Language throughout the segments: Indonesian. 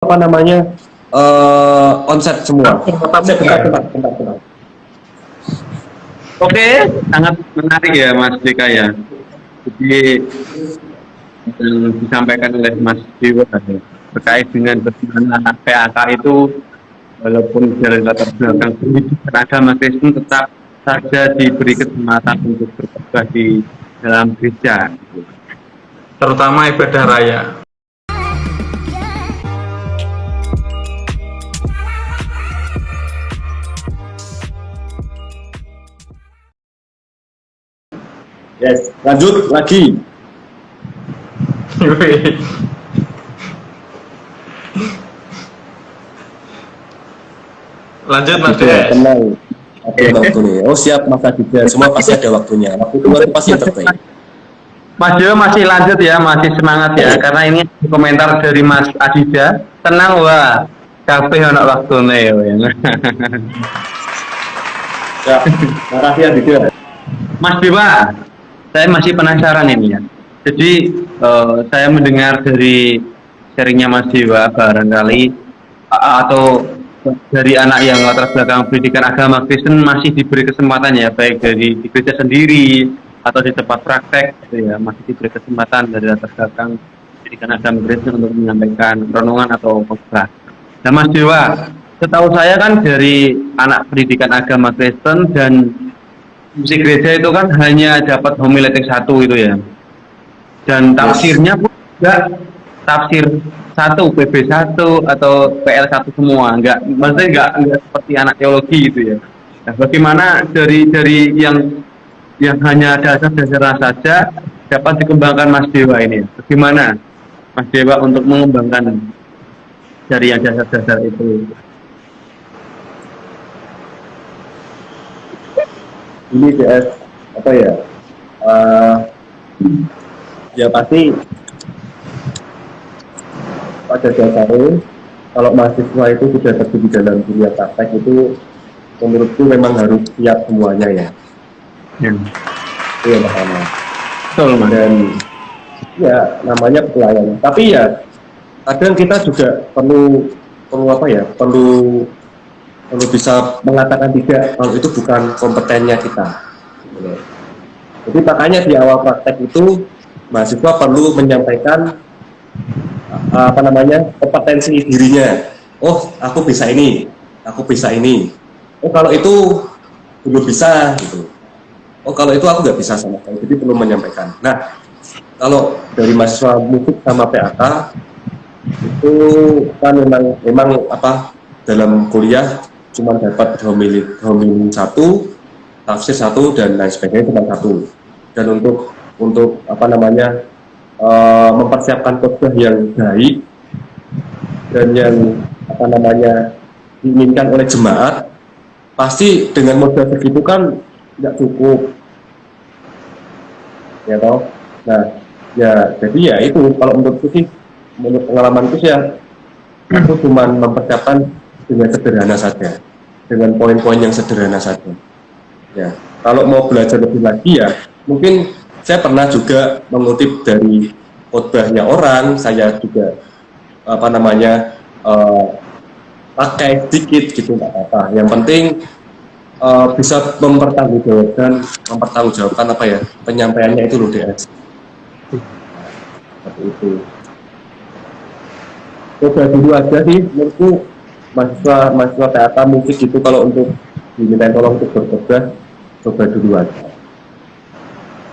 apa namanya konsep semua. Tempat. Oke, sangat menarik ya Mas Dika ya. Jadi yang disampaikan oleh Mas Dewa terkait dengan bagaimana PAK itu walaupun dari latar belakang pendidikan agama Kristen tetap saja diberi kesempatan untuk berkhotbah di dalam gereja, terutama ibadah raya. Yes, lanjut lagi. Lanjut Mas Des. Tenang. Ada waktu nih. Oh siap Mas Aditya. Semua pasti ada waktunya. Waktu Tuhan pasti yang terbaik. Mas Dewa masih lanjut ya, masih semangat ya, karena ini komentar dari Mas Aditya. Tenang wah, kabeh ana waktune ya. Ya, makasih Aditya. Mas Dewa, saya masih penasaran ini ya. Jadi saya mendengar dari sharingnya Mas Dewa barangkali atau dari anak yang latar belakang pendidikan agama Kristen masih diberi kesempatan ya, baik dari di gereja sendiri atau di tempat praktek gitu ya, masih diberi kesempatan dari latar belakang pendidikan agama Kristen untuk menyampaikan renungan atau khotbah. Nah Mas Dewa, setahu saya kan dari anak pendidikan agama Kristen dan musik gereja itu kan hanya dapat homiletik 1 itu ya, dan tafsirnya pun enggak tafsir 1 PB 1 atau PL 1 semua, maksudnya enggak seperti anak teologi gitu ya. Nah, bagaimana dari yang hanya dasar-dasar saja dapat dikembangkan Mas Dewa ini? Bagaimana Mas Dewa untuk mengembangkan dari yang dasar-dasar itu? Ini DS apa ya? Ya pasti pada dasarnya kalau mahasiswa itu sudah terjun di dalam dunia praktek itu menurutku memang harus siap semuanya ya. Itu yang pertama. Betul, Mas. Dan ya namanya pelayanan. Tapi ya kadang kita juga perlu apa ya? Perlu bisa mengatakan tidak kalau itu bukan kompetennya kita. Jadi makanya di awal praktek itu mahasiswa perlu menyampaikan apa namanya kompetensi dirinya. Oh, aku bisa ini, aku bisa ini. Oh, kalau itu belum bisa gitu. Oh, kalau itu aku nggak bisa sama sekali. Jadi perlu menyampaikan. Nah, kalau dari mahasiswa musik sama PAK itu kan memang apa dalam kuliah cuma dapat homili 1, tafsir 1 dan lain sebagainya cuma 1. Dan untuk apa namanya mempersiapkan khotbah yang baik dan yang apa namanya diinginkan oleh jemaat, pasti dengan modal segitu kan tidak cukup, ya toh. Nah, ya jadi ya itu kalau menurutku sih, menurut pengalamanku sih ya, aku cuma mempersiapkan dengan sederhana saja, dengan poin-poin yang sederhana saja. Ya, kalau mau belajar lebih lagi ya, mungkin saya pernah juga mengutip dari khotbahnya orang, saya juga apa namanya pakai sedikit gitu nggak apa-apa. Yang penting bisa mempertanggungjawabkan apa ya penyampaiannya itu loh DS. Seperti itu. Coba dulu aja sih, menurutku mahasiswa teater musik itu kalau untuk diminta tolong untuk berkhotbah, coba dulu aja.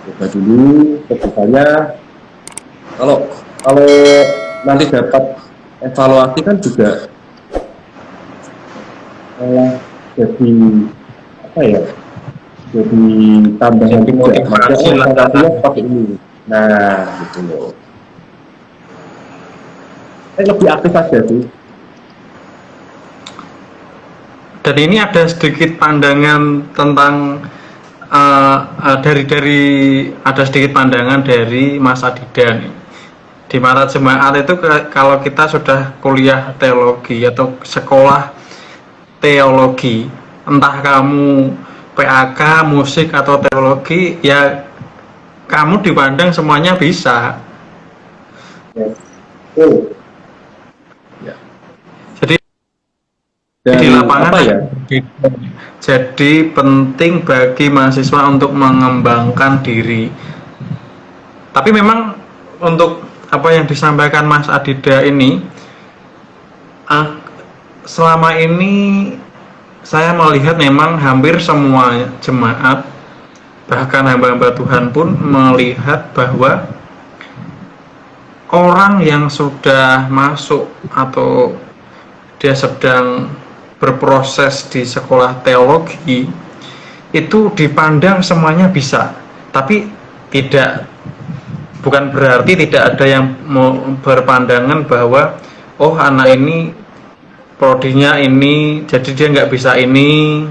Coba dulu, kebutuhannya kalau nanti dapat evaluasi kan juga jadi apa ya, jadi tambahan juga evaluasinya seperti ini. Nah gitu loh, lebih aktif aja sih. Dan ini ada sedikit pandangan tentang ada sedikit pandangan dari Mas Aditya nih. Di mata jemaat itu kalau kita sudah kuliah teologi atau sekolah teologi, entah kamu PAK, musik atau teologi, ya kamu dipandang semuanya bisa. Yes. Dan di lapangan apa ya? Jadi penting bagi mahasiswa untuk mengembangkan diri. Tapi memang untuk apa yang disampaikan Mas Adida ini, selama ini saya melihat memang hampir semua jemaat, bahkan hamba-hamba Tuhan pun melihat bahwa orang yang sudah masuk atau dia sedang berproses di sekolah teologi itu dipandang semuanya bisa, tapi bukan berarti tidak ada yang mau berpandangan bahwa oh anak ini prodinya ini jadi dia nggak bisa ini,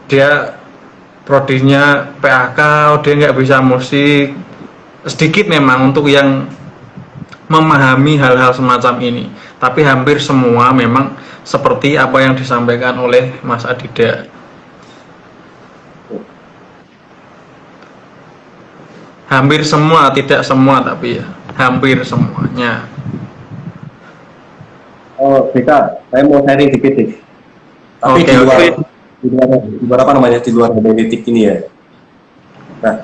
dia prodinya PAK, oh dia nggak bisa musik. Sedikit memang untuk yang memahami hal-hal semacam ini, tapi hampir semua memang seperti apa yang disampaikan oleh Mas Adida. Hampir semua, tidak semua, tapi ya hampir semuanya. Oh, Beka, saya mau sharing dikit nih. Tapi Oke, di luar apa namanya, di luar hermeneutik ini ya. Nah,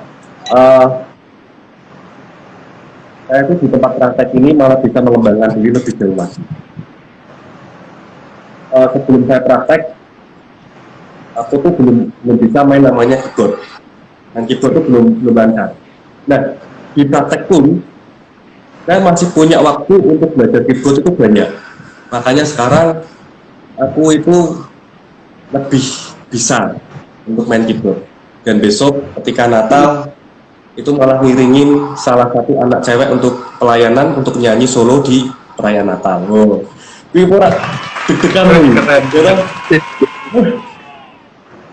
saya itu di tempat praktek ini malah bisa mengembangkan diri lebih jauh lagi. Sebelum saya praktek, aku tuh belum bisa main namanya keyboard. Dan keyboard itu belum lancar. Nah, di praktek pun saya masih punya waktu untuk belajar keyboard itu banyak. Makanya sekarang aku itu lebih bisa untuk main keyboard. Dan besok ketika Natal itu malah ngiringin salah satu anak cewek untuk pelayanan, untuk nyanyi solo di perayaan Natal. Oh, ini pura deg-degan nih.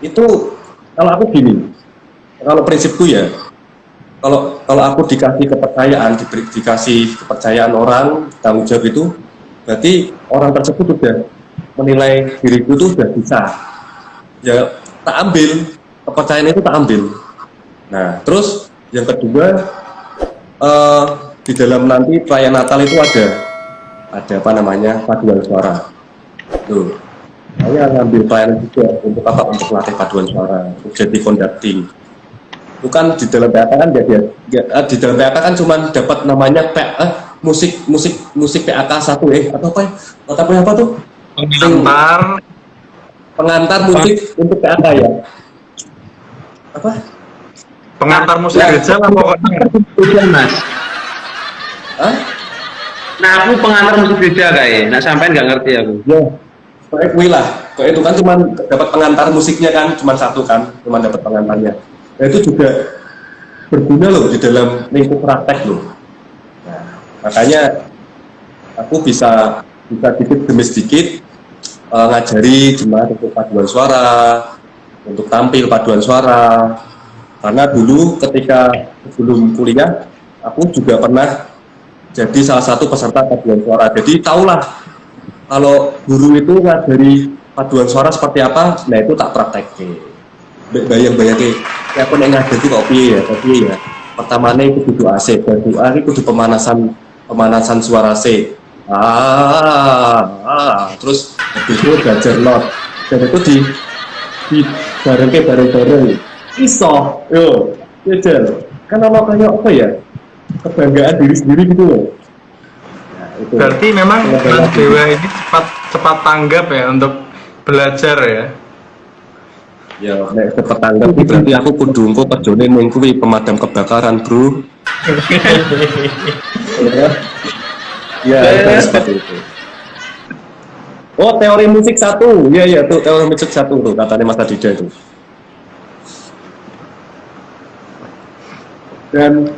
Itu kalau aku gini, kalau prinsipku ya, kalau aku dikasih kepercayaan orang, tanggung jawab itu, berarti orang tersebut sudah menilai diriku itu sudah bisa. Ya tak ambil, kepercayaan itu tak ambil. Nah, terus yang kedua, di dalam nanti perayaan Natal itu ada apa namanya, paduan suara. Tuh, saya ngambil pelayanan juga untuk apa? Untuk melatih paduan suara, untuk jadi conducting. Bukan di dalam PAK kan di dalam PAK kan cuma dapat namanya musik PAK 1 atau apa? Apa tuh? Pengantar musik untuk PAK ya. Apa? Pengantar musik gereja lah pokoknya. Mas. Hah? Nah aku pengantar musik gereja kayak, nah sampean nggak ngerti aku. Ya, kayak gue lah. Kayak itu kan cuma dapat pengantar musiknya kan, cuma satu kan, cuma dapat pengantarnya. Nah itu juga berguna loh di dalam lingkup praktek loh. Nah, makanya aku bisa sedikit demi sedikit ngajari jemaat untuk paduan suara, untuk tampil paduan suara. Karena dulu ketika sebelum kuliah, aku juga pernah jadi salah satu peserta paduan suara. Jadi tahulah kalau guru itu ngajari paduan suara seperti apa, nah itu tak praktekin. Bayang-bayang kayak aku yang ngajari kok piye ya. Pertamanya itu kudu AC, kedua itu kudu pemanasan suara C. Terus habis itu belajar not. Dan itu di bareng-bareng. Iso, yo, jajan. Kan apa kayak apa ya? Kebanggaan diri sendiri gitu loh. Nah, itu. Berarti memang Mas Dewa ini cepat tanggap ya untuk belajar ya. Ya, nek cepat tanggap berarti aku kudu engko kerjane ning kuwi pemadam kebakaran, Bro. Ya, seperti itu. Oh, teori musik 1. Iya, tuh teori musik 1 tuh katanya Mas Adida itu. Dan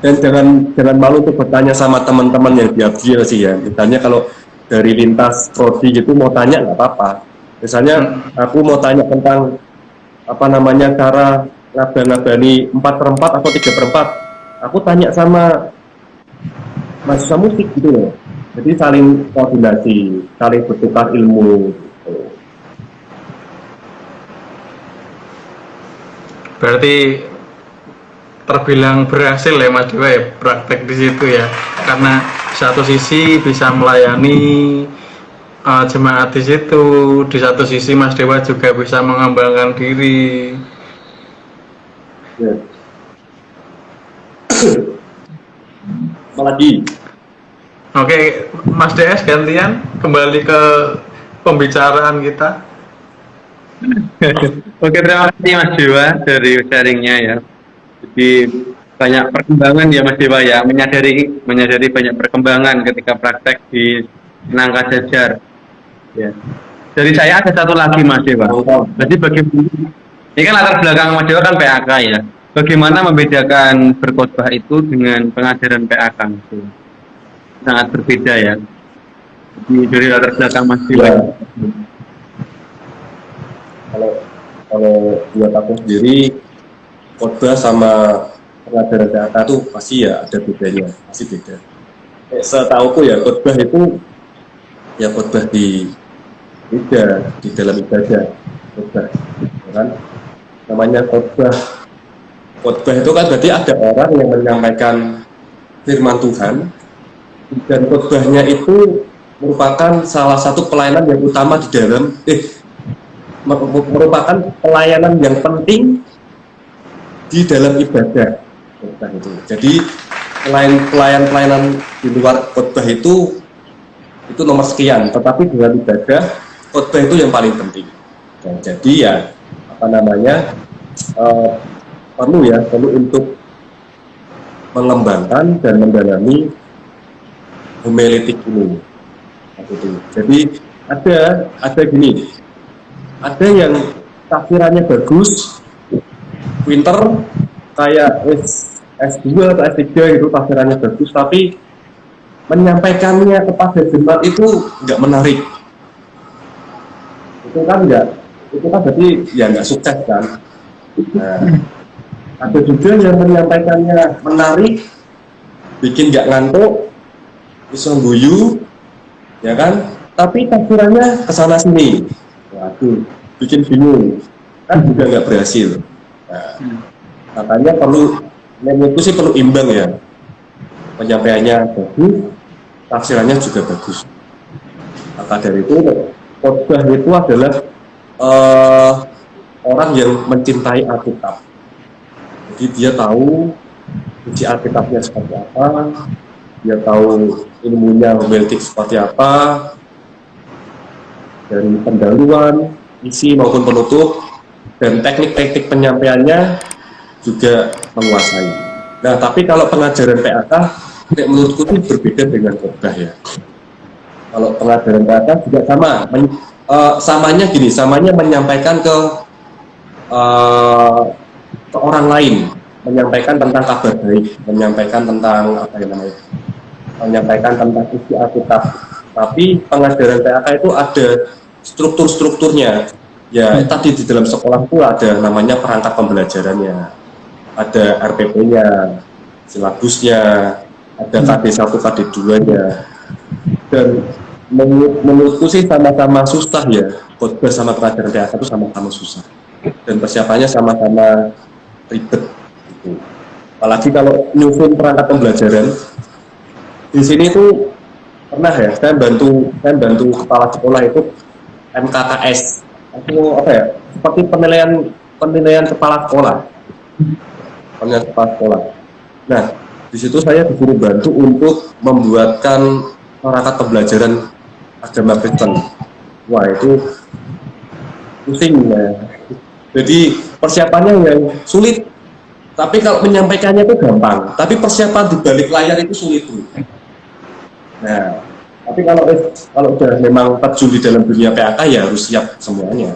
jangan malu untuk bertanya sama teman-teman yang biasa sih ya. Misalnya kalau dari lintas prodi gitu mau tanya nggak apa-apa. Misalnya aku mau tanya tentang apa namanya cara ngabani 4/4 atau 3/4. Aku tanya sama mahasiswa musik gitu loh. Jadi saling koordinasi, saling bertukar ilmu. Gitu. Berarti terbilang berhasil ya Mas Dewa ya praktek di situ ya, karena satu sisi bisa melayani jemaat di situ. Di satu sisi Mas Dewa juga bisa mengembangkan diri. Ya. Apalagi Oke, Mas DS gantian kembali ke pembicaraan kita. Oke, terima kasih Mas Dewa dari sharingnya ya. Jadi banyak perkembangan ya Mas Dewa ya, menyadari banyak perkembangan ketika praktek di Nangka Jajar. Ya. Dari saya ada satu lagi Mas Dewa. Jadi ini kan latar belakang Mas Dewa kan PAK ya. Bagaimana membedakan berkhotbah itu dengan pengajaran PAK Mas Dewa? Sangat berbeda ya. Jadi dari latar belakang Mas Dewa. ya, kalau buat aku sendiri, khotbah sama pengajaran PAK itu pasti ya ada bedanya, pasti beda. Setauku ya khotbah itu ya khotbah di dalam ibadah, khotbah, ya kan? Namanya khotbah itu kan berarti ada orang yang menyampaikan firman Tuhan, dan khotbahnya itu merupakan salah satu pelayanan yang utama di dalam merupakan pelayanan yang penting di dalam ibadah khotbah itu. Jadi selain pelayanan di luar khotbah itu nomor sekian, tetapi dalam ibadah khotbah itu yang paling penting. Dan jadi ya perlu untuk mengembangkan dan mendalami homiletik ini. Jadi ada gini, ada yang tafsirannya bagus, pinter, kayak S2 atau S3 gitu, tafsirannya bagus, tapi menyampaikannya kepada jemaat itu nggak menarik. Itu kan berarti ya nggak sukses kan. Nah, ada juga yang menyampaikannya menarik, bikin nggak ngantuk, bisa guyu, ya kan? Tapi tafsirannya kesana sini, waduh, bikin bingung, kan juga nggak berhasil. Nah, makanya menurutku sih perlu imbang ya, penyampaiannya bagus, tafsirannya juga bagus. Maka dari itu, khotbah itu adalah orang yang mencintai Alkitab. Jadi dia tahu isi Alkitabnya seperti apa, dia tahu ilmunya homiletik seperti apa, dari pendahuluan, isi maupun penutup, dan teknik-teknik penyampaiannya juga menguasai. Nah, tapi kalau pengajaran PAK, menurutku itu berbeda dengan khotbah ya. Kalau pengajaran PAK juga sama, samanya menyampaikan ke orang lain, menyampaikan tentang kabar baik, menyampaikan tentang menyampaikan tentang isi Alkitab. Tapi pengajaran PAK itu ada strukturnya. Ya, tadi di dalam sekolah itu ada namanya perangkat pembelajarannya, ada RPP-nya, silabusnya, ada KD1, KD2-nya. Dan menurutku sih sama-sama susah ya, khotbah sama pengajaran PAK itu sama-sama susah. Dan persiapannya sama-sama ribet. Gitu. Apalagi kalau nyusun perangkat pembelajaran, di sini tuh pernah ya, saya bantu kepala sekolah itu MKKS. Itu seperti penilaian kepala sekolah. Penilaian kepala sekolah. Nah, di situ saya disuruh bantu untuk membuatkan perangkat pembelajaran agama Kristen. Wah, itu pusing ya. Jadi persiapannya yang sulit. Tapi kalau menyampaikannya itu gampang. Tapi persiapan di balik layar itu sulit tuh. Nah, tapi kalau udah memang terjun di dalam dunia PAK ya harus siap semuanya.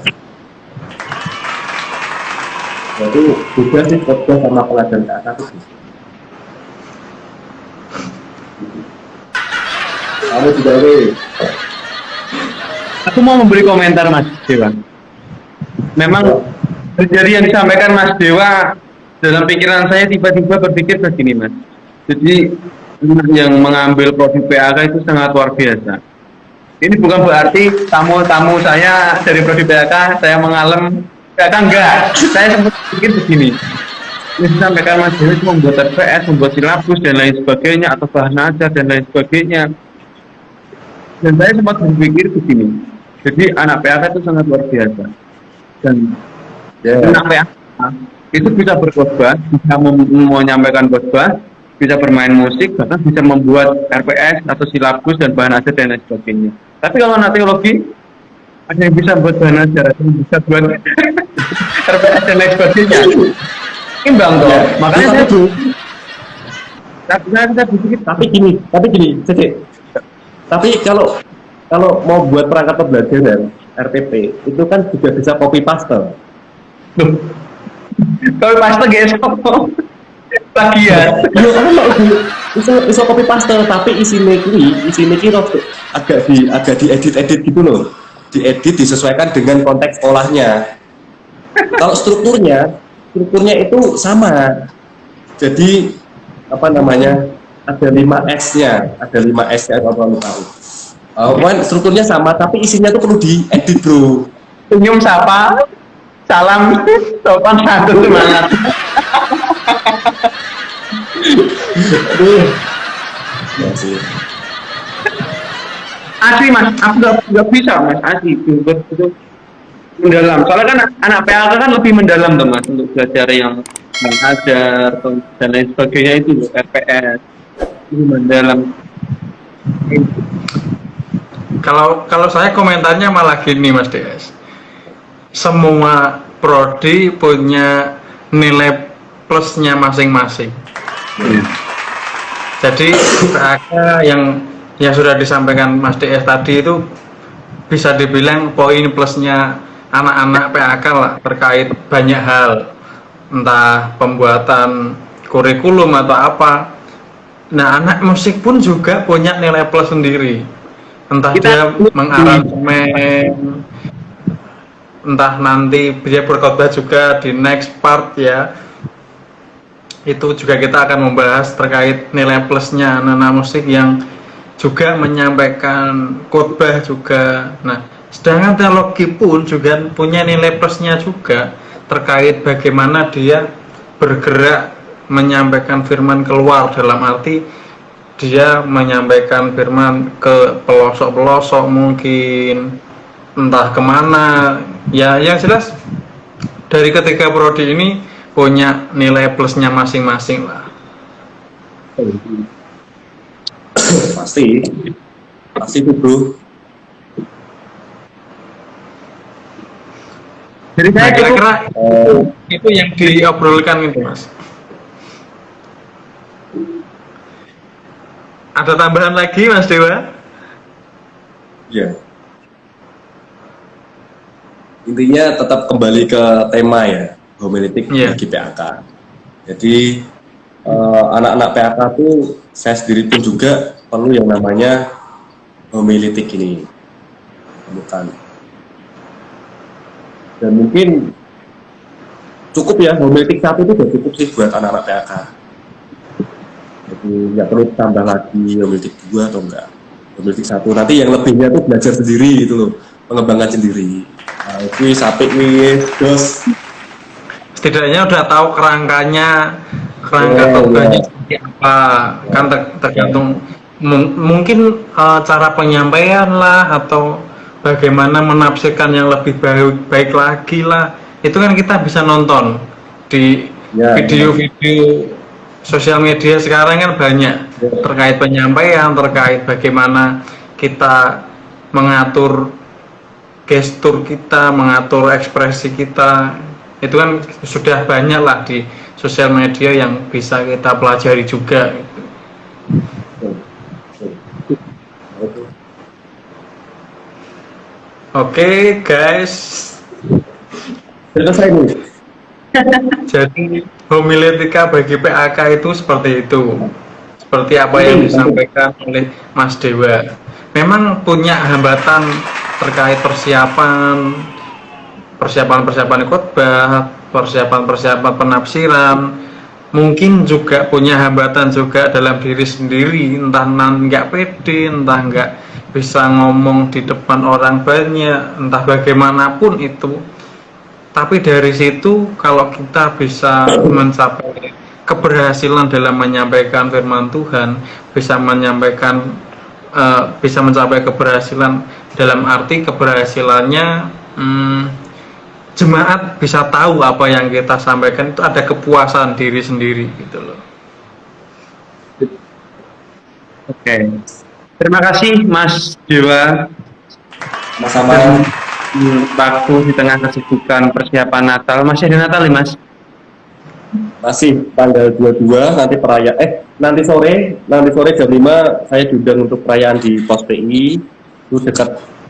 Jadi juga sih khotbah sama pengajaran PAK itu. Kamu juga ini. Aku mau memberi komentar Mas Dewa. Memang dari yang disampaikan Mas Dewa, dalam pikiran saya tiba-tiba berpikir begini Mas. Jadi yang mengambil prodi PAK itu sangat luar biasa. Ini bukan berarti tamu saya dari prodi PAK saya mengalem PAK, enggak. Saya sempat pikir begini. Ini disampaikan Mas Dewa itu membuat TPS, membuat silabus dan lain sebagainya, atau bahan ajar dan lain sebagainya. Dan saya sempat berpikir begini, jadi anak PAK itu sangat luar biasa. Dan anak PAK itu bisa berkhotbah, bisa menyampaikan khotbah, bisa bermain musik, bahkan bisa membuat RPS atau silabus dan bahan ajar dan lain sebagainya. Tapi kalau anak teologi, ada yang bisa buat bahan ajar, ada yang bisa buat RPS dan lain sebagainya. Imbang toh. Makanya saya berpikir, tapi gini, Cece. Tapi kalau mau buat perangkat pembelajaran RPP itu kan juga bisa copy paste. Kalau paste guys, plagiat. Yo kan bisa copy paste tapi isinya kira agak diedit gitu loh. Diedit disesuaikan dengan konteks sekolahnya. Kalau strukturnya itu sama. Jadi apa namanya? Ada 5S-nya, kalau kamu tahu. Strukturnya sama, tapi isinya tuh perlu diedit, bro. Senyum sapa, salam, sopan satu semangat. Ya sih. Asli mas, aku nggak bisa mas, asli itu mendalam. Soalnya kan anak PAK kan lebih mendalam tuh mas untuk belajar yang mengajar dan lain sebagainya itu RPS. Mendalam. Kalau saya komentarnya malah gini Mas DS. Semua prodi punya nilai plusnya masing-masing. Jadi PAK yang sudah disampaikan Mas DS tadi itu bisa dibilang poin plusnya anak-anak PAK lah terkait banyak hal, entah pembuatan kurikulum atau apa. Nah, anak musik pun juga punya nilai plus sendiri. Entah dia mengaransemen, entah nanti dia berkhotbah juga di next part ya. Itu juga kita akan membahas terkait nilai plusnya anak musik yang juga menyampaikan khotbah juga. Nah, sedangkan teologi pun juga punya nilai plusnya juga terkait bagaimana dia bergerak menyampaikan firman keluar, dalam arti dia menyampaikan firman ke pelosok-pelosok mungkin, entah kemana ya. Yang jelas dari ketiga prodi ini punya nilai plusnya masing-masing lah. Pasti itu bro. Jadi saya kira-kira itu yang diobrolkan itu mas. Ada tambahan lagi Mas Dewa? Ya. Intinya tetap kembali ke tema ya, homiletik bagi PAK. Jadi anak-anak PAK tuh saya sendiri pun juga perlu yang namanya homiletik ini. Bukan. Dan mungkin cukup ya, homiletik 1 itu udah cukup sih buat anak-anak PAK. Jadi nggak perlu tambah lagi homiletik 2 atau enggak, homiletik 1. Nanti yang lebihnya tuh belajar sendiri gitu loh, mengembangkan sendiri. Nah, itu sampai dos. Setidaknya udah tahu kerangka khotbahnya seperti apa. Kan tergantung mungkin cara penyampaian lah, atau bagaimana menafsirkan yang lebih baik lagi lah. Itu kan kita bisa nonton di video-video sosial media sekarang kan banyak terkait penyampaian, terkait bagaimana kita mengatur gestur kita, mengatur ekspresi kita. Itu kan sudah banyak lah di sosial media yang bisa kita pelajari juga gitu. Oke, guys. Selesai nih. Jadi homiletika bagi PAK itu seperti itu. Seperti apa yang disampaikan oleh Mas Dewa. Memang punya hambatan terkait persiapan khotbah, persiapan penafsiran. Mungkin juga punya hambatan juga dalam diri sendiri, entah nggak pede, entah nggak bisa ngomong di depan orang banyak, entah bagaimanapun itu. Tapi dari situ kalau kita bisa mencapai keberhasilan dalam menyampaikan firman Tuhan, bisa menyampaikan bisa mencapai keberhasilan, dalam arti keberhasilannya jemaat bisa tahu apa yang kita sampaikan itu ada kepuasan diri sendiri gitu loh. Oke. Terima kasih Mas Dewa. Sama-sama. Waktu di tengah kesibukan persiapan Natal. Masih ada Natal nih Mas? Masih tanggal 22 nanti nanti sore jam 5 saya diundang untuk perayaan di Pos PI itu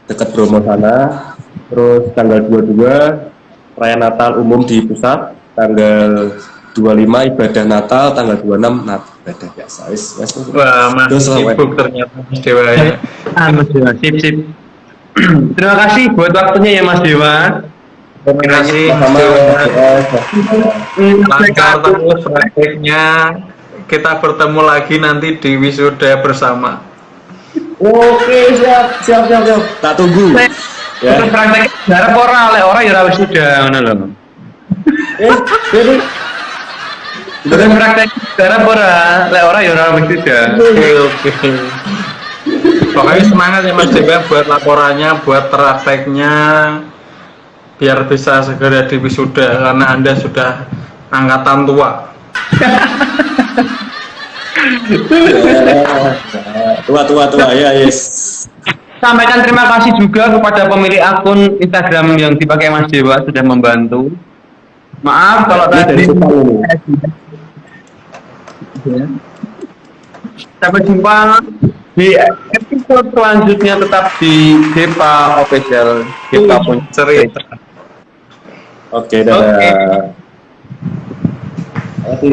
dekat Bromo sana. Terus tanggal 22 perayaan Natal umum di pusat, tanggal 25 ibadah Natal, tanggal 26 ibadah biasa. Wah, masih sibuk ternyata Mas Dewa ya. Mas Dewa, sip. Terima kasih buat waktunya ya Mas Dewa. Terima kasih Mas Dewa. Lancar terus prakteknya. Kita bertemu lagi nanti di wisuda bersama. Oke, siap. Tak tunggu. Ya. Terus prakteknya garap orang ya ora wisuda ngono lho. Jadi terus prakteknya garap ora ya ora wisuda. Oke. Pokoknya semangat ya Mas Dewa buat laporannya, buat prakteknya, biar bisa segera diwisuda karena Anda sudah angkatan tua. Tua ya, yes. Sampaikan terima kasih juga kepada pemilik akun Instagram yang dipakai Mas Dewa sudah membantu. Maaf kalau tadi. Sampai jumpa di episode selanjutnya, tetap di Depa Official. Depa pun cerita. Oke, dadah. Oke.